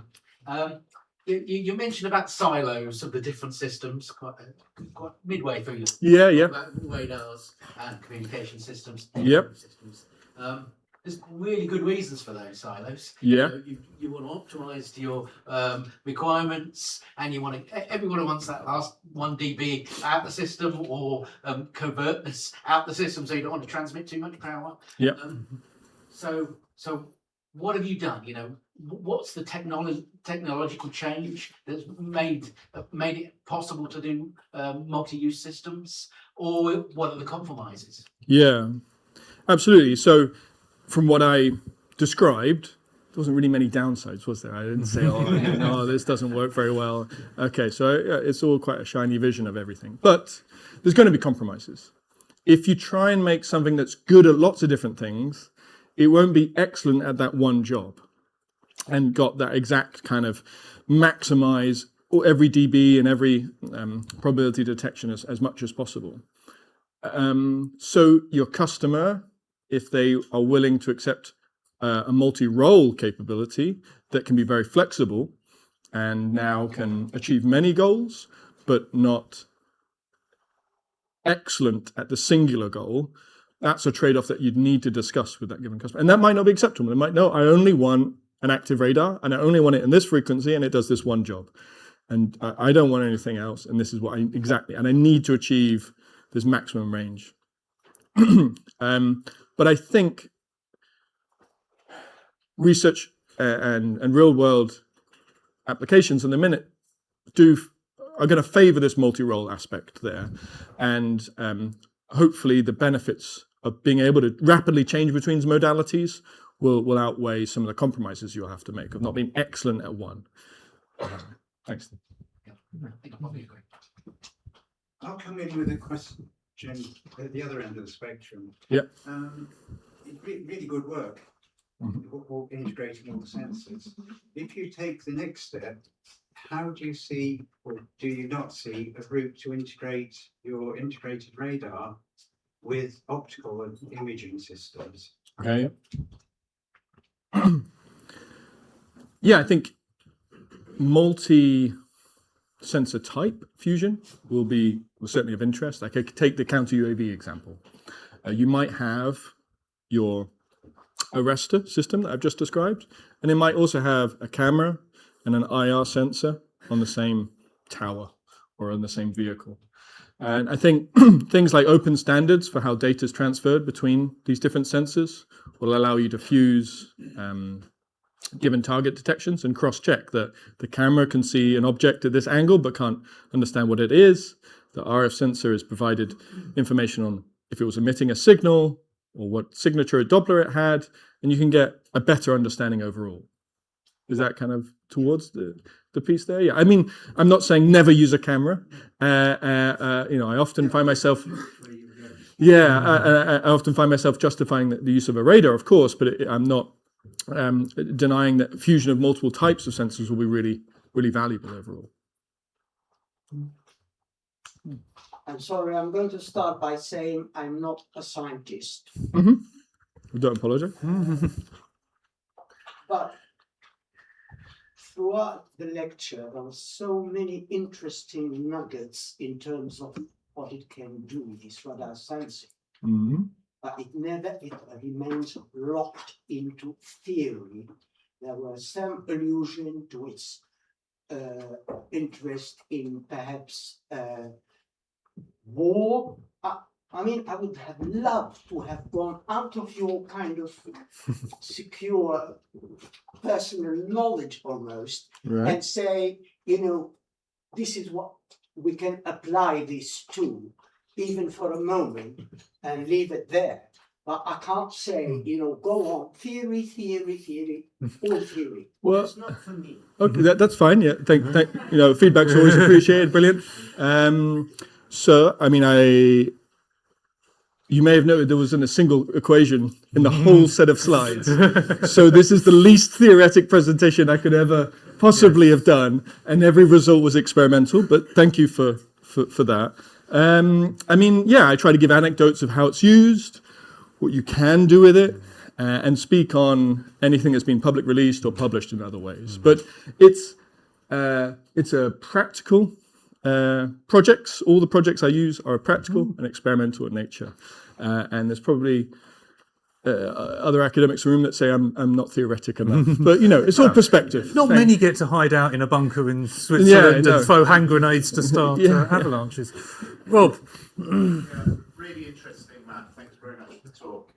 You mentioned about silos of the different systems, quite midway through your about radars and communication systems. Yep. Systems. There's really good reasons for those silos. Yeah. You want to optimize your requirements, and everyone wants that last 1 dB out the system, or convert this out the system, so you don't want to transmit too much power. Yeah. So what have you done? What's the technological change that's made it possible to do multi-use systems, or what are the compromises? Yeah, absolutely. So from what I described, there wasn't really many downsides, was there? I didn't say, no, this doesn't work very well. Okay, so it's all quite a shiny vision of everything. But there's going to be compromises. If you try and make something that's good at lots of different things, it won't be excellent at that one job and got that exact kind of maximize every dB and every probability detection as much as possible. So your customer, if they are willing to accept a multi-role capability that can be very flexible and now can achieve many goals, but not excellent at the singular goal, that's a trade-off that you'd need to discuss with that given customer. And that might not be acceptable. They might know, I only want an active radar, and I only want it in this frequency, and it does this one job. And I don't want anything else, and this is what and I need to achieve this maximum range. But I think research and real-world applications in the minute are going to favor this multi-role aspect there. And hopefully the benefits of being able to rapidly change between modalities will outweigh some of the compromises you'll have to make of not being excellent at one. Thanks. Yeah, I think I probably agree. I'll come in with a question at the other end of the spectrum. Yeah. Really good work. All integrating all the sensors. If you take the next step, how do you see, or do you not see, a route to integrate your integrated radar with optical and imaging systems? Okay. Yeah, I think multi-sensor type fusion will certainly of interest. Like I could take the counter UAV example. You might have your arrestor system that I've just described, and it might also have a camera and an IR sensor on the same tower or on the same vehicle. And I think things like open standards for how data is transferred between these different sensors will allow you to fuse given target detections and cross-check that the camera can see an object at this angle but can't understand what it is. The RF sensor is provided information on if it was emitting a signal or what signature or Doppler it had, and you can get a better understanding overall. Is that kind of towards the piece there? Yeah, I mean, I'm not saying never use a camera. I often find myself, I often find myself justifying the use of a radar, of course, but I'm not denying that fusion of multiple types of sensors will be really, really valuable overall. I'm sorry, I'm going to start by saying I'm not a scientist. Don't apologize. But throughout the lecture, there were so many interesting nuggets in terms of what it can do, this radar sensing. But it remains locked into theory. There was some allusion to its interest in perhaps war. I mean, I would have loved to have gone out of your kind of secure personal knowledge almost, Right. and say, this is what we can apply this to, even for a moment, and leave it there. But I can't say, go on, theory, all theory. Well, That's not for me. Okay, that's fine. Yeah, feedback's always appreciated. Brilliant. So, I mean, you may have noted there wasn't a single equation in the whole set of slides. So this is the least theoretic presentation I could ever possibly have done, and every result was experimental. But thank you for that. I mean, yeah, I try to give anecdotes of how it's used, what you can do with it, and speak on anything that's been public released or published in other ways. But it's a practical projects. All the projects I use are practical and experimental in nature. And there's probably other academics in the room that say I'm not theoretic enough. But, it's all perspective. Not many get to hide out in a bunker in Switzerland and throw hand grenades to start avalanches. Rob. Really interesting, Matt. Thanks very much for the talk.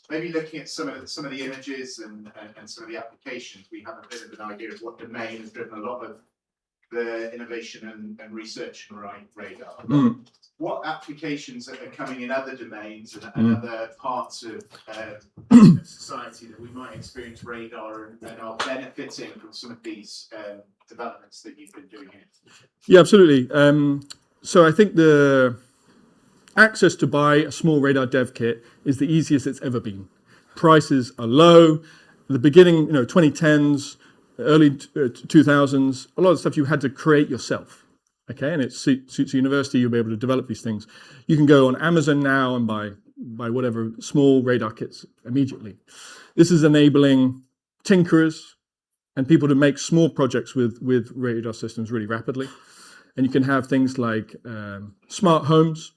Maybe looking at some of the images and some of the applications, we have a bit of an idea of what domain has driven a lot of the innovation and research in radar. What applications are coming in other domains and other parts of society that we might experience radar and are benefiting from some of these developments that you've been doing here? Yeah, absolutely. So I think the access to buy a small radar dev kit is the easiest it's ever been. Prices are low. At the beginning, 2010s, early 2000s, a lot of stuff you had to create yourself. Okay, and it suits a university, you'll be able to develop these things. You can go on Amazon now and buy whatever small radar kits immediately. This is enabling tinkerers and people to make small projects with radar systems really rapidly. And you can have things like smart homes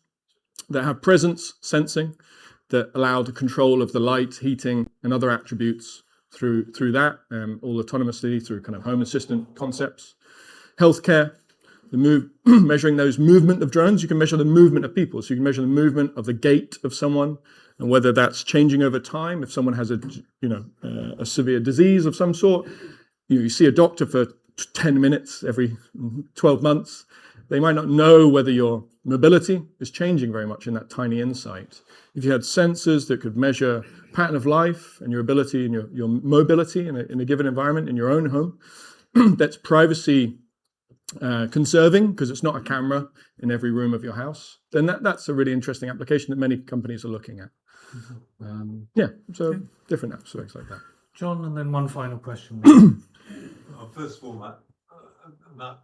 that have presence sensing that allow the control of the light, heating, and other attributes through that, all autonomously through kind of home assistant concepts. Healthcare, measuring those movement of drones, you can measure the movement of people. So you can measure the movement of the gait of someone and whether that's changing over time. If someone has a severe disease of some sort, you see a doctor for 10 minutes every 12 months. They might not know whether your mobility is changing very much in that tiny insight. If you had sensors that could measure pattern of life and your ability and your mobility in a given environment in your own home, that's privacy conserving because it's not a camera in every room of your house, then that's a really interesting application that many companies are looking at. Different aspects like that. John, and then one final question. First of all, Matt,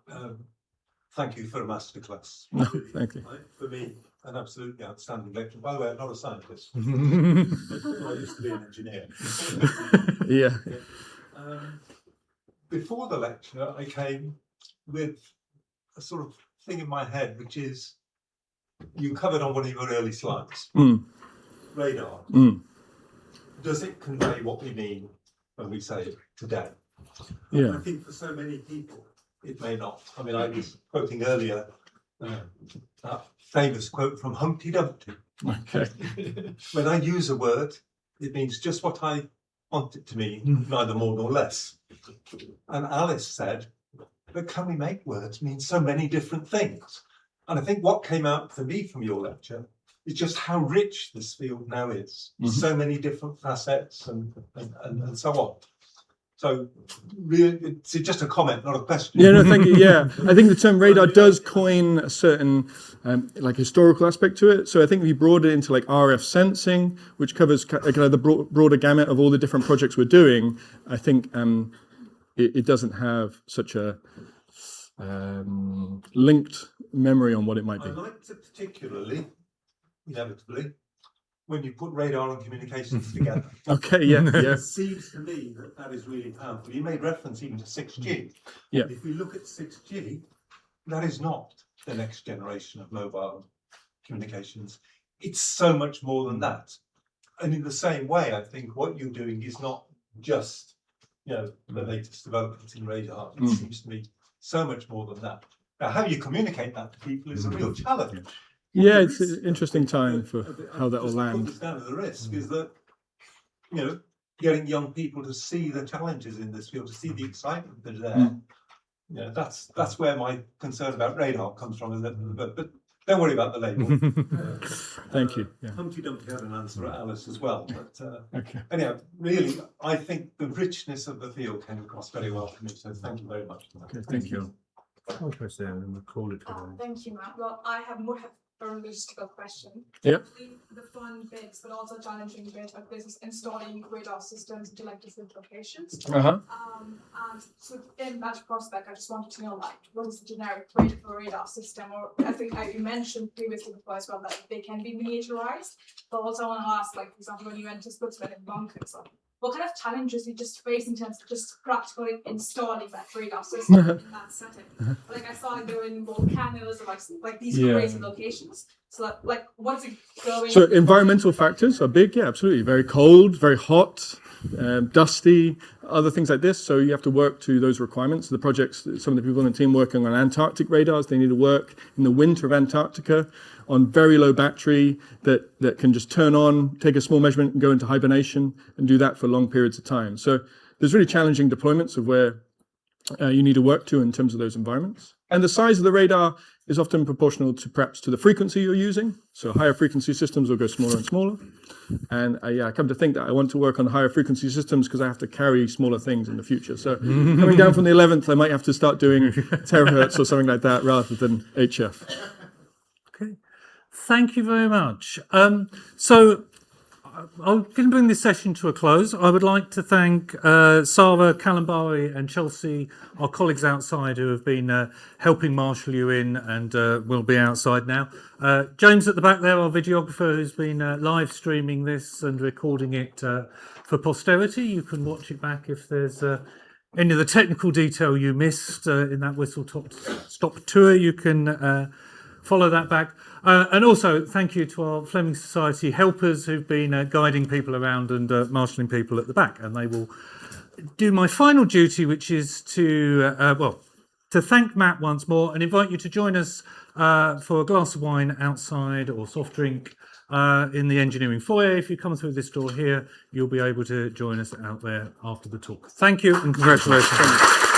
thank you for a masterclass. No, thank you. For me, an absolutely outstanding lecture. By the way, I'm not a scientist. I used to be an engineer. Yeah. Before the lecture, I came with a sort of thing in my head, which is you covered on one of your early slides. Radar. Does it convey what we mean when we say it today? Yeah. I think for so many people, it may not. I mean, I was quoting earlier that famous quote from Humpty Dumpty. Okay. When I use a word, it means just what I want it to mean, neither more nor less. And Alice said, but can we make words mean so many different things? And I think what came out for me from your lecture is just how rich this field now is. So many different facets and so on. So really, it's just a comment, not a question. Yeah, no, thank you. Yeah, I think the term radar does coin a certain like historical aspect to it. So I think if you broaden it into like RF sensing, which covers kind of the broader gamut of all the different projects we're doing, I think it doesn't have such a linked memory on what it might be. I liked it particularly, inevitably, when you put radar and communications together. Okay, yeah. It seems to me that that is really powerful. You made reference even to 6G. Yeah. If we look at 6G, that is not the next generation of mobile communications. It's so much more than that. And in the same way, I think what you're doing is not just, the latest developments in radar. It seems to me so much more than that. Now, how you communicate that to people is a real challenge. Yeah, it's an interesting time for how that will land. Down to the risk is that, getting young people to see the challenges in this field, to see the excitement that's there. That's where my concern about radar comes from. Is that, but don't worry about the label. Thank you. Yeah. Humpty Dumpty had an answer at Alice as well. But Okay. anyhow, really, I think the richness of the field came across very well for me. So thank you very much. Okay, thank you. Thank you, Matt. Well, I have more a logistical question. Yep. The fun bits, but also challenging bit of this is installing radar systems into like different locations. Uh-huh. And so in that prospect, I just wanted to know what is the generic radar system? Or I think you mentioned previously before as well that they can be miniaturized. But also I want to ask, for example, when you went to Switzerland and bunkers, what kind of challenges you just face in terms of just practically installing that radar system in that setting? I saw they were in volcanoes or like these crazy locations. So what's it going? So environmental factors are big, yeah, absolutely. Very cold, very hot, dusty, other things like this. So you have to work to those requirements. The projects, some of the people on the team working on Antarctic radars, they need to work in the winter of Antarctica on very low battery that can just turn on, take a small measurement and go into hibernation and do that for long periods of time. So there's really challenging deployments of where you need to work to in terms of those environments. And the size of the radar is often proportional to perhaps to the frequency you're using. So higher frequency systems will go smaller and smaller. And I come to think that I want to work on higher frequency systems because I have to carry smaller things in the future. So coming down from the 11th, I might have to start doing terahertz or something like that rather than HF. Okay, thank you very much. So I'm going to bring this session to a close. I would like to thank Sarah, Kalambari and Chelsea, our colleagues outside who have been helping marshal you in and will be outside now. James at the back there, our videographer, who's been live streaming this and recording it for posterity. You can watch it back if there's any of the technical detail you missed in that whistle-stop tour. You can follow that back. And also thank you to our Fleming Society helpers who've been guiding people around and marshalling people at the back. And they will do my final duty, which is to thank Matt once more and invite you to join us for a glass of wine outside or soft drink in the engineering foyer. If you come through this door here, you'll be able to join us out there after the talk. Thank you and congratulations.